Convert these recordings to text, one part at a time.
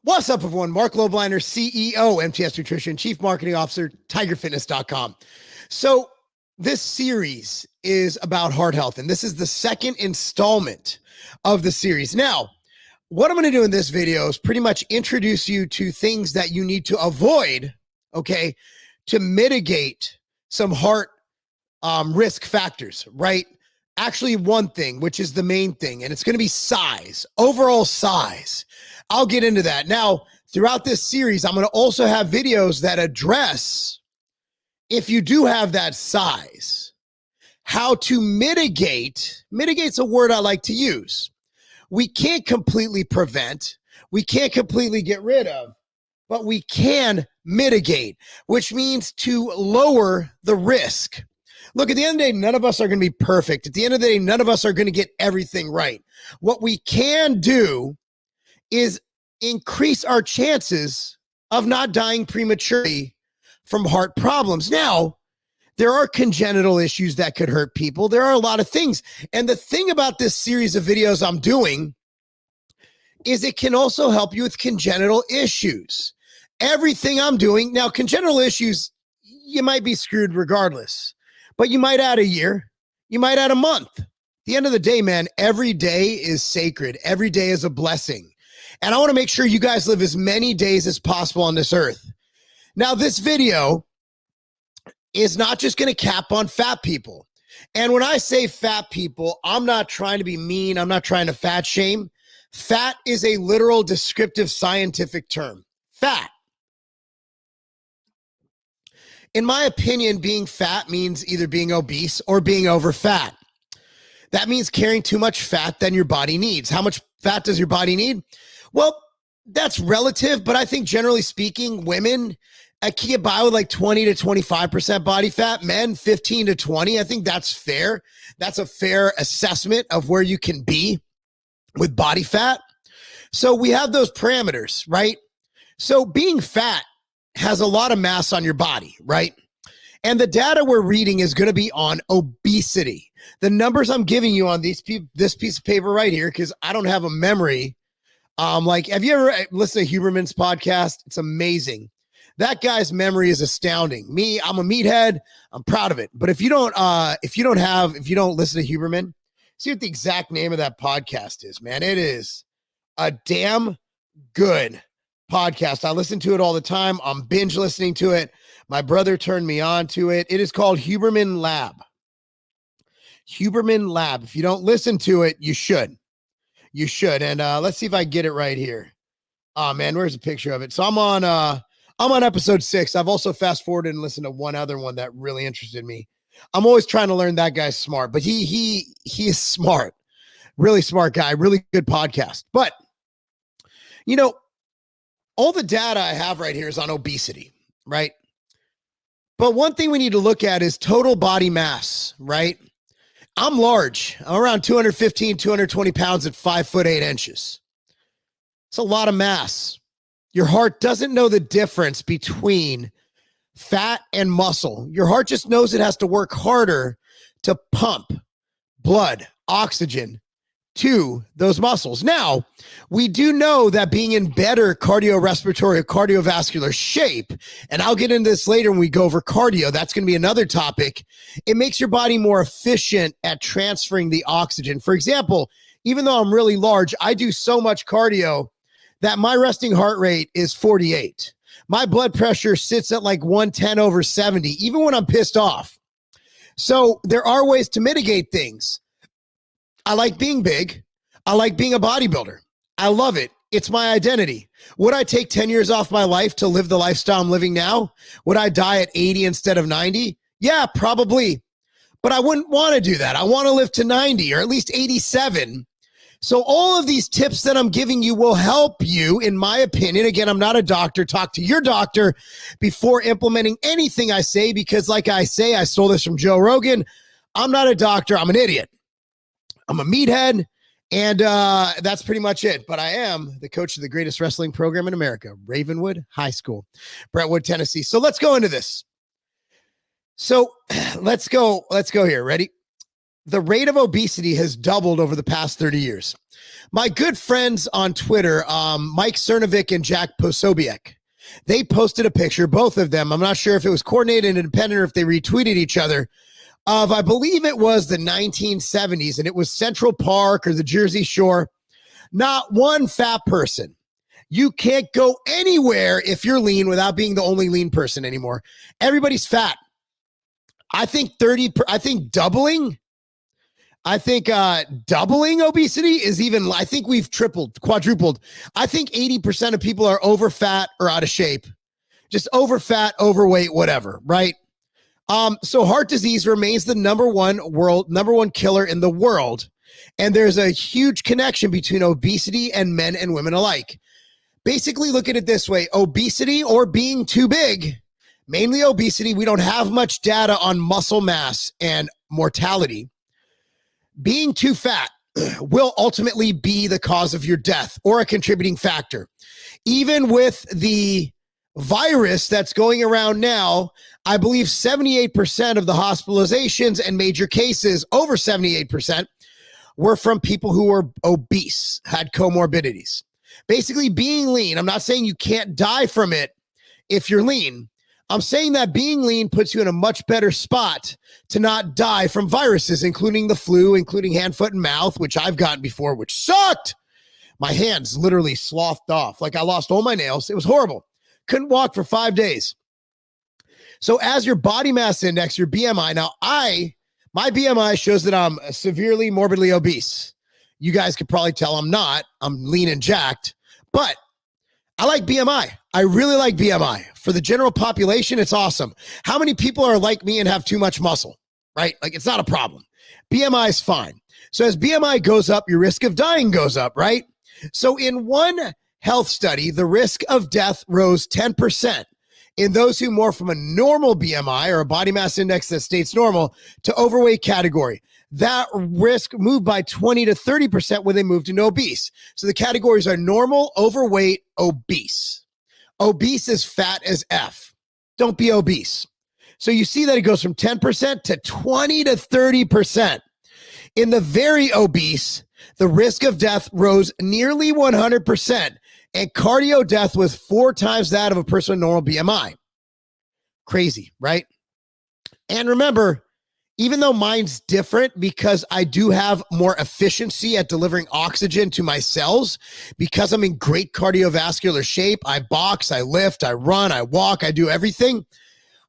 What's up, everyone? Marc Lobliner, CEO, MTS Nutrition, Chief Marketing Officer, TigerFitness.com. So this series is about heart health, and this is the second installment of the series. Now, what I'm going to do in this video is pretty much introduce you to things that you need to avoid, okay, to mitigate some heart risk factors, right? Actually, one thing, which is the main thing, and it's going to be size, overall size. I'll get into that. Now, throughout this series, I'm going to also have videos that address, if you do have that size, how to mitigate. Mitigate's a word I like to use. We can't completely prevent, we can't completely get rid of, but we can mitigate, which means to lower the risk. Look, at the end of the day, none of us are going to be perfect. At the end of the day, none of us are going to get everything right. What we can do is increase our chances of not dying prematurely from heart problems. Now, there are congenital issues that could hurt people. There are a lot of things. And the thing about this series of videos I'm doing is it can also help you with congenital issues. Everything I'm doing, now congenital issues, you might be screwed regardless, but you might add a year, you might add a month. At the end of the day, man, every day is sacred. Every day is a blessing. And I want to make sure you guys live as many days as possible on this earth. Now, this video is not just going to cap on fat people. And when I say fat people, I'm not trying to be mean. I'm not trying to fat shame. Fat is a literal descriptive scientific term. Fat. In my opinion, being fat means either being obese or being over fat. That means carrying too much fat than your body needs. How much fat does your body need? Well, that's relative, but I think generally speaking, women can get by with like 20 to 25% body fat, men 15 to 20. I think that's fair. That's a fair assessment of where you can be with body fat. So we have those parameters, right? So being fat has a lot of mass on your body, right? And the data we're reading is going to be on obesity. The numbers I'm giving you on this piece of paper right here, because I don't have a memory. Like, have you ever listened to Huberman's podcast? It's amazing. That guy's memory is astounding. Me, I'm a meathead. I'm proud of it. But if you don't listen to Huberman, see what the exact name of that podcast is, man. It is a damn good podcast. I listen to it all the time. I'm binge listening to it. My brother turned me on to it. It is called Huberman Lab. Huberman Lab. If you don't listen to it, you should. You should. And let's see if I get it right here. Oh man, where's a picture of it? So I'm on episode 6. I've also fast forwarded and listened to one other one that really interested me. I'm always trying to learn. That guy's smart, but he is smart. Really smart guy, really good podcast. But you know, all the data I have right here is on obesity, right? But one thing we need to look at is total body mass, right? I'm large. I'm around 215, 220 pounds at 5'8". It's a lot of mass. Your heart doesn't know the difference between fat and muscle. Your heart just knows it has to work harder to pump blood, oxygen to those muscles. Now, we do know that being in better cardiorespiratory or cardiovascular shape, and I'll get into this later when we go over cardio, that's going to be another topic, it makes your body more efficient at transferring the oxygen. For example, even though I'm really large, I do so much cardio that my resting heart rate is 48. My blood pressure sits at like 110/70, even when I'm pissed off. So there are ways to mitigate things. I like being big. I like being a bodybuilder. I love it. It's my identity. Would I take 10 years off my life to live the lifestyle I'm living now? Would I die at 80 instead of 90? Yeah, probably. But I wouldn't want to do that. I want to live to 90 or at least 87. So all of these tips that I'm giving you will help you, in my opinion. Again, I'm not a doctor. Talk to your doctor before implementing anything I say, because like I say, I stole this from Joe Rogan. I'm not a doctor. I'm an idiot. I'm a meathead, and that's pretty much it. But I am the coach of the greatest wrestling program in America, Ravenwood High School, Brentwood, Tennessee. So let's go into this. So let's go here. Ready? the rate of obesity has doubled over the past 30 years. My good friends on Twitter, Mike Cernovic and Jack Posobiec, they posted a picture, both of them. I'm not sure if it was coordinated and independent or if they retweeted each other, of, I believe it was the 1970s, and it was Central Park or the Jersey Shore. Not one fat person. You can't go anywhere if you're lean without being the only lean person anymore. Everybody's fat. I think doubling obesity is even, I think we've tripled, quadrupled. I think 80% of people are over fat or out of shape, just over fat, overweight, whatever, right? So heart disease remains the number one killer in the world. And there's a huge connection between obesity and men and women alike. Basically, look at it this way: obesity or being too big, mainly obesity. We don't have much data on muscle mass and mortality. Being too fat will ultimately be the cause of your death or a contributing factor. Even with the virus that's going around now, I believe 78% of the hospitalizations and major cases, over 78%, were from people who were obese, had comorbidities. Basically, being lean, I'm not saying you can't die from it if you're lean. I'm saying that being lean puts you in a much better spot to not die from viruses, including the flu, including hand, foot, and mouth, which I've gotten before, which sucked. My hands literally sloughed off. Like I lost all my nails. It was horrible. Couldn't walk for 5 days. So as your body mass index, your BMI, now my BMI shows that I'm severely morbidly obese. You guys could probably tell I'm not. I'm lean and jacked, but I like BMI. I really like BMI. For the general population, it's awesome. How many people are like me and have too much muscle, right? Like it's not a problem. BMI is fine. So as BMI goes up, your risk of dying goes up, right? So in one health study, the risk of death rose 10% in those who morph from a normal BMI or a body mass index that states normal to overweight category. That risk moved by 20 to 30% when they moved into obese. So the categories are normal, overweight, obese. Obese is fat as F. Don't be obese. So you see that it goes from 10% to 20 to 30%. In the very obese, the risk of death rose nearly 100%, and cardio death was 4 times that of a person with normal BMI. Crazy, right? And remember, even though mine's different because I do have more efficiency at delivering oxygen to my cells, because I'm in great cardiovascular shape, I box, I lift, I run, I walk, I do everything,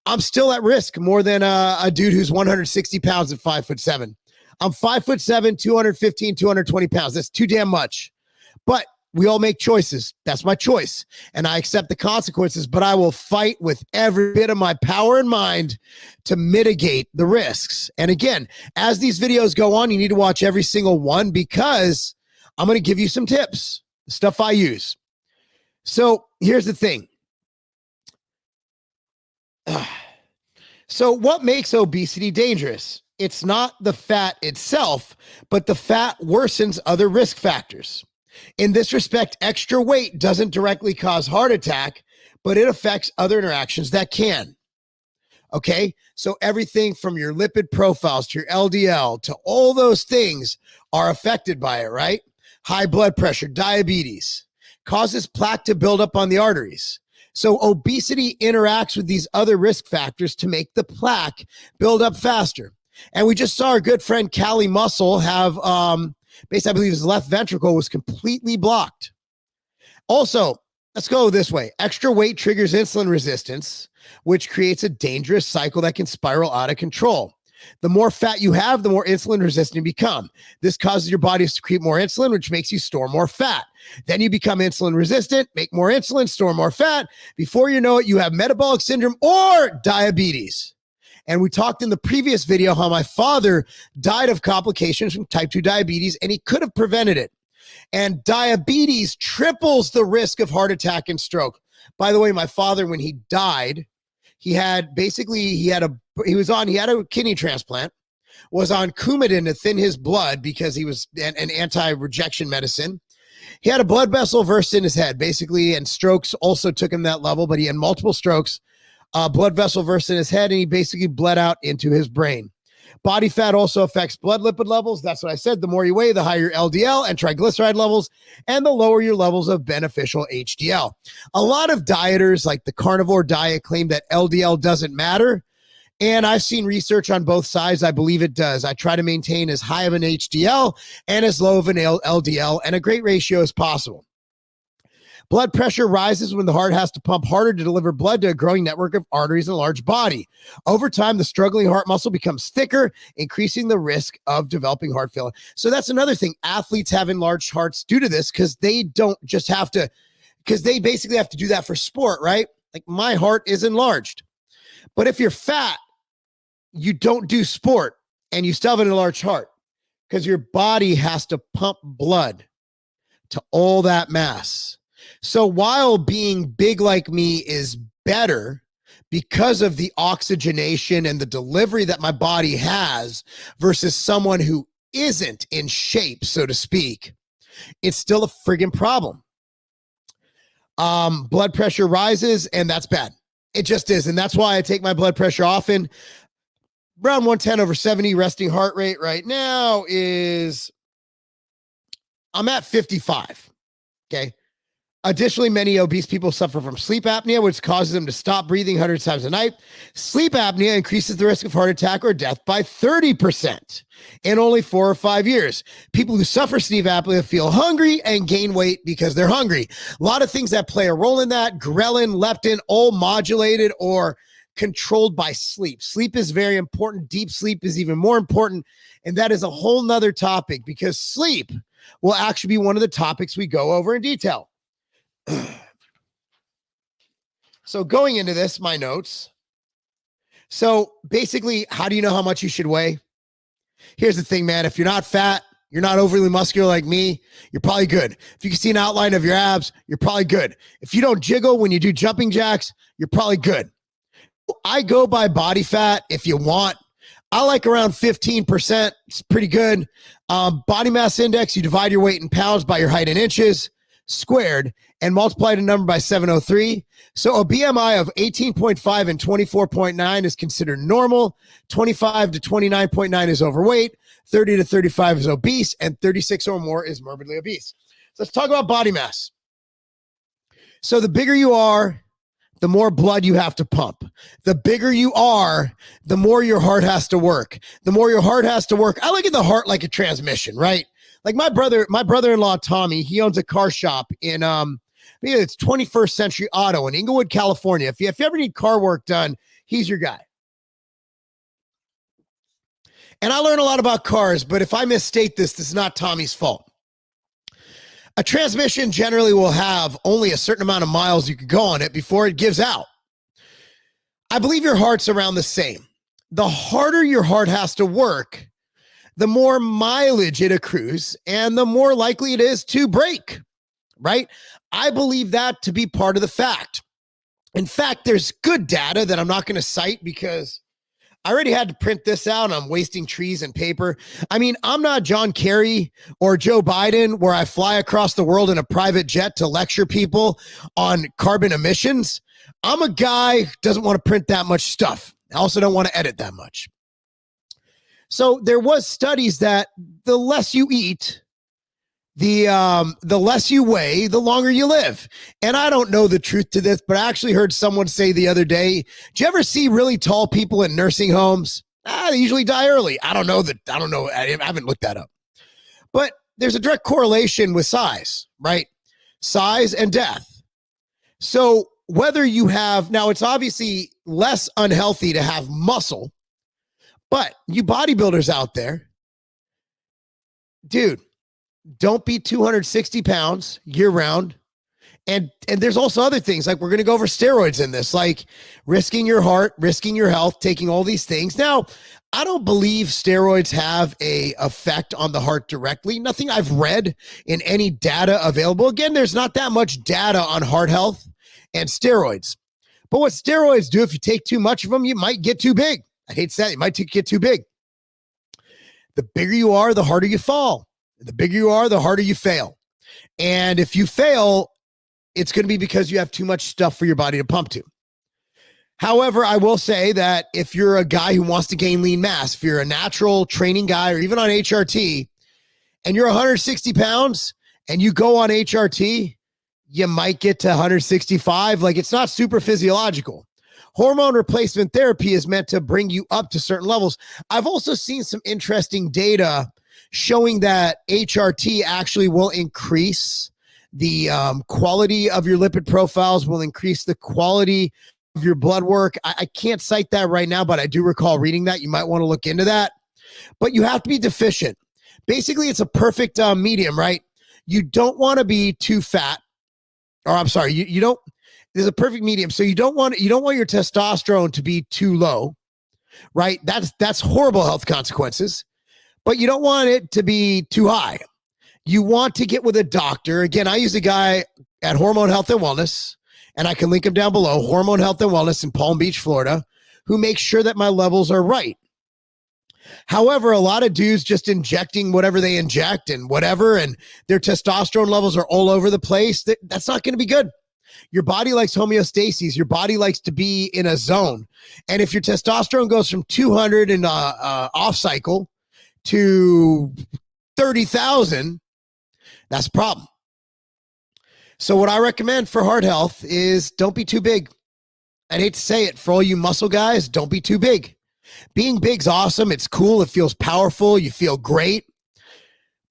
I'm still at risk more than a dude who's 160 pounds and 5'7". I'm 5'7", 215, 220 pounds. That's too damn much. But we all make choices. That's my choice. And I accept the consequences, but I will fight with every bit of my power and mind to mitigate the risks. And again, as these videos go on, you need to watch every single one because I'm going to give you some tips, the stuff I use. So here's the thing. So what makes obesity dangerous? It's not the fat itself, but the fat worsens other risk factors. In this respect, extra weight doesn't directly cause heart attack, but it affects other interactions that can. Okay, so everything from your lipid profiles to your LDL to all those things are affected by it, right? High blood pressure, diabetes, causes plaque to build up on the arteries. So obesity interacts with these other risk factors to make the plaque build up faster. And we just saw our good friend Callie Muscle have, basically, I believe his left ventricle was completely blocked. Also, let's go this way. Extra weight triggers insulin resistance, which creates a dangerous cycle that can spiral out of control. The more fat you have, the more insulin resistant you become. This causes your body to secrete more insulin, which makes you store more fat. Then you become insulin resistant, make more insulin, store more fat. Before you know it, you have metabolic syndrome or diabetes. And we talked in the previous video how my father died of complications from type 2 diabetes, and he could have prevented it. And diabetes triples the risk of heart attack and stroke. By the way, my father, when he died, he had a kidney transplant, was on Coumadin to thin his blood because he was an anti-rejection medicine. He had a blood vessel burst in his head, basically, and strokes also took him that level, but he had multiple strokes. Blood vessel burst in his head, and he basically bled out into his brain. Body fat also affects blood lipid levels. That's what I said. The more you weigh, the higher your LDL and triglyceride levels, and the lower your levels of beneficial HDL. A lot of dieters, like the carnivore diet, claim that LDL doesn't matter. And I've seen research on both sides. I believe it does. I try to maintain as high of an HDL and as low of an LDL and a great ratio as possible. Blood pressure rises when the heart has to pump harder to deliver blood to a growing network of arteries in a large body. Over time, the struggling heart muscle becomes thicker, increasing the risk of developing heart failure. So that's another thing. Athletes have enlarged hearts due to this because they don't just have to, because they basically have to do that for sport, right? Like my heart is enlarged. But if you're fat, you don't do sport and you still have an enlarged heart because your body has to pump blood to all that mass. So while being big like me is better because of the oxygenation and the delivery that my body has versus someone who isn't in shape, so to speak, it's still a friggin' problem. Blood pressure rises, and that's bad. It just is. And that's why I take my blood pressure often. Around 110/70 resting heart rate right now is, I'm at 55. Okay. Additionally, many obese people suffer from sleep apnea, which causes them to stop breathing hundreds of times a night. Sleep apnea increases the risk of heart attack or death by 30% in only 4 or 5 years. People who suffer sleep apnea feel hungry and gain weight because they're hungry. A lot of things that play a role in that: ghrelin, leptin, all modulated or controlled by sleep. Sleep is very important. Deep sleep is even more important. And that is a whole nother topic because sleep will actually be one of the topics we go over in detail. So going into this, my notes. So basically, how do you know how much you should weigh? Here's the thing, man. If you're not fat, you're not overly muscular like me, you're probably good. If you can see an outline of your abs, you're probably good. If you don't jiggle when you do jumping jacks, you're probably good. I go by body fat if you want. I like around 15%. It's pretty good. Body mass index, you divide your weight in pounds by your height in inches squared and multiply the number by 703. So a BMI of 18.5 and 24.9 is considered normal. 25 to 29.9 is overweight. 30 to 35 is obese, and 36 or more is morbidly obese. So let's talk about body mass. So the bigger you are, the more blood you have to pump. The bigger you are, the more your heart has to work. The more your heart has to work. I look at the heart like a transmission, right? Like my brother-in-law, Tommy, he owns a car shop in, it's 21st Century Auto in Inglewood, California. If you ever need car work done, he's your guy. And I learn a lot about cars, but if I misstate this is not Tommy's fault. A transmission generally will have only a certain amount of miles you can go on it before it gives out. I believe your heart's around the same. The harder your heart has to work, the more mileage it accrues and the more likely it is to break, right? I believe that to be part of the fact. In fact, there's good data that I'm not going to cite because I already had to print this out. I'm wasting trees and paper. I mean, I'm not John Kerry or Joe Biden where I fly across the world in a private jet to lecture people on carbon emissions. I'm a guy who doesn't want to print that much stuff. I also don't want to edit that much. So there was studies that the less you eat, the less you weigh, the longer you live. And I don't know the truth to this, but I actually heard someone say the other day, do you ever see really tall people in nursing homes? They usually die early. I don't know. I haven't looked that up. But there's a direct correlation with size, right? Size and death. So whether you have, now it's obviously less unhealthy to have muscle, but you bodybuilders out there, dude, don't be 260 pounds year round. And there's also other things, like we're going to go over steroids in this, like risking your heart, risking your health, taking all these things. Now, I don't believe steroids have a effect on the heart directly. Nothing I've read in any data available. Again, there's not that much data on heart health and steroids. But what steroids do, if you take too much of them, you might get too big. I hate to say it, you might get too big. The bigger you are, the harder you fall. The bigger you are, the harder you fail. And if you fail, it's going to be because you have too much stuff for your body to pump to. However, I will say that if you're a guy who wants to gain lean mass, if you're a natural training guy or even on HRT and you're 160 pounds and you go on HRT, you might get to 165. Like, it's not super physiological. Hormone replacement therapy is meant to bring you up to certain levels. I've also seen some interesting data showing that HRT actually will increase the quality of your lipid profiles, will increase the quality of your blood work. I can't cite that right now, but I do recall reading that. You might want to look into that. But you have to be deficient. Basically, it's a perfect medium, right? You don't want to be too fat. Or I'm sorry, you don't. There's a perfect medium. So you don't want your testosterone to be too low, right? That's horrible health consequences. But you don't want it to be too high. You want to get with a doctor. Again, I use a guy at Hormone Health and Wellness, and I can link him down below, Hormone Health and Wellness in Palm Beach, Florida, who makes sure that my levels are right. However, a lot of dudes just injecting whatever they inject and whatever, and their testosterone levels are all over the place. That's not going to be good. Your body likes homeostasis. Your body likes to be in a zone. And if your testosterone goes from 200 in off cycle to 30,000, that's a problem. So what I recommend for heart health is don't be too big. I'd hate to say it, for all you muscle guys, don't be too big. Being big's awesome. It's cool. It feels powerful. You feel great.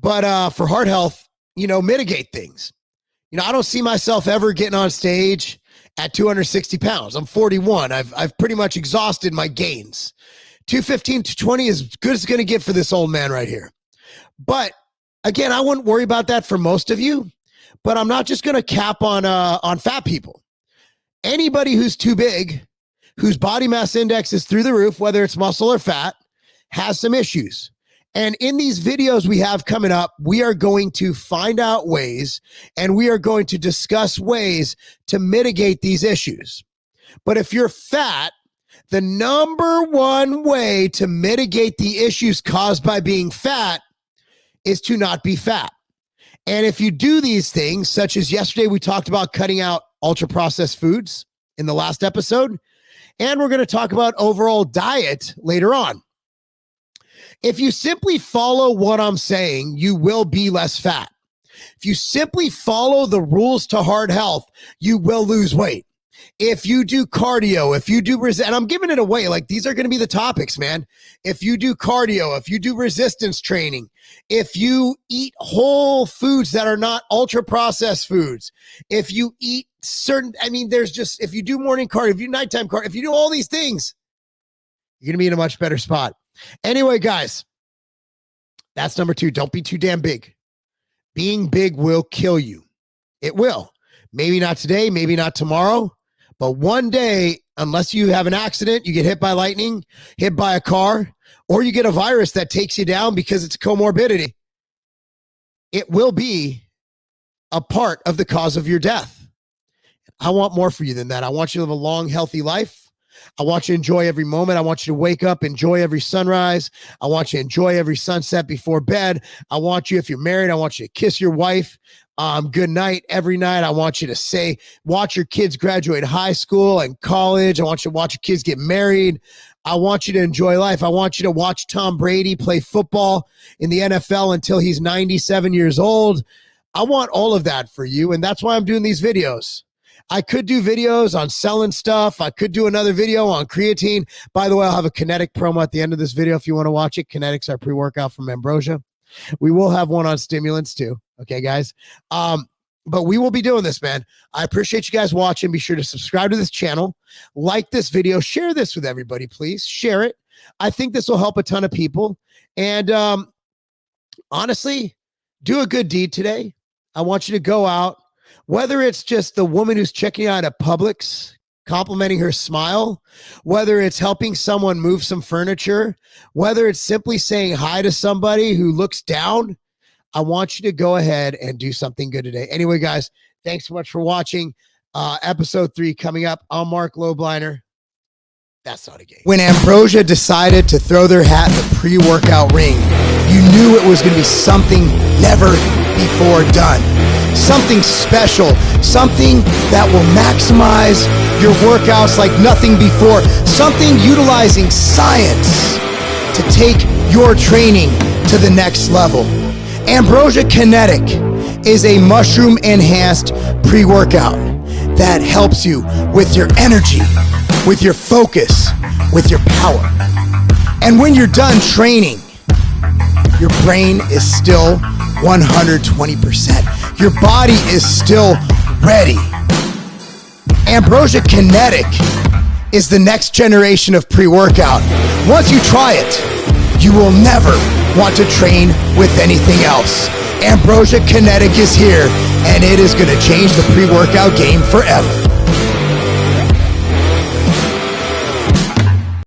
But for heart health, mitigate things. I don't see myself ever getting on stage at 260 pounds. I'm 41. I've pretty much exhausted my gains. 215 to 20 is good as it's going to get for this old man right here. But again, I wouldn't worry about that for most of you. But I'm not just going to cap on fat people. Anybody who's too big, whose body mass index is through the roof, whether it's muscle or fat, has some issues. And in these videos we have coming up, we are going to find out ways, and we are going to discuss ways to mitigate these issues. But if you're fat, the number one way to mitigate the issues caused by being fat is to not be fat. And if you do these things, such as yesterday we talked about cutting out ultra-processed foods in the last episode, and we're going to talk about overall diet later on. If you simply follow what I'm saying, you will be less fat. If you simply follow the rules to heart health, you will lose weight. If you do cardio, if you do and I'm giving it away, like these are going to be the topics, man. If you do cardio, if you do resistance training, if you eat whole foods that are not ultra processed foods, if you eat if you do morning cardio, if you do nighttime cardio, if you do all these things, you're going to be in a much better spot. Anyway, guys, that's number 2. Don't be too damn big. Being big will kill you. It will. Maybe not today, maybe not tomorrow, but one day, unless you have an accident, you get hit by lightning, hit by a car, or you get a virus that takes you down because it's a comorbidity, it will be a part of the cause of your death. I want more for you than that. I want you to live a long, healthy life. I want you to enjoy every moment. I want you to wake up, enjoy every sunrise. I want you to enjoy every sunset before bed. I want you, if you're married, I want you to kiss your wife good night every night. I want you to watch your kids graduate high school and college. I want you to watch your kids get married. I want you to enjoy life. I want you to watch Tom Brady play football in the NFL until he's 97 years old. I want all of that for you, and that's why I'm doing these videos. I could do videos on selling stuff. I could do another video on creatine. By the way, I'll have a Kinetic promo at the end of this video if you want to watch it. Kinetics are pre-workout from Ambrosia. We will have one on stimulants too. Okay, guys. But we will be doing this, man. I appreciate you guys watching. Be sure to subscribe to this channel, like this video, share this with everybody, please. Share it. I think this will help a ton of people. And honestly, do a good deed today. I want you to go out. Whether it's just the woman who's checking out at Publix, complimenting her smile, whether it's helping someone move some furniture, whether it's simply saying hi to somebody who looks down, I want you to go ahead and do something good today. Anyway, guys, thanks so much for watching. Episode 3 coming up. I'm Marc Lobliner. That's not a game. When Ambrosia decided to throw their hat in the pre-workout ring, you knew it was going to be something never before done. Something special, something that will maximize your workouts like nothing before, something utilizing science to take your training to the next level. Ambrosia Kinetic is a mushroom-enhanced pre-workout that helps you with your energy, with your focus, with your power. And when you're done training, your brain is still 120%. Your body is still ready. Ambrosia Kinetic is the next generation of pre-workout. Once you try it, you will never want to train with anything else. Ambrosia Kinetic is here, and it is going to change the pre-workout game forever.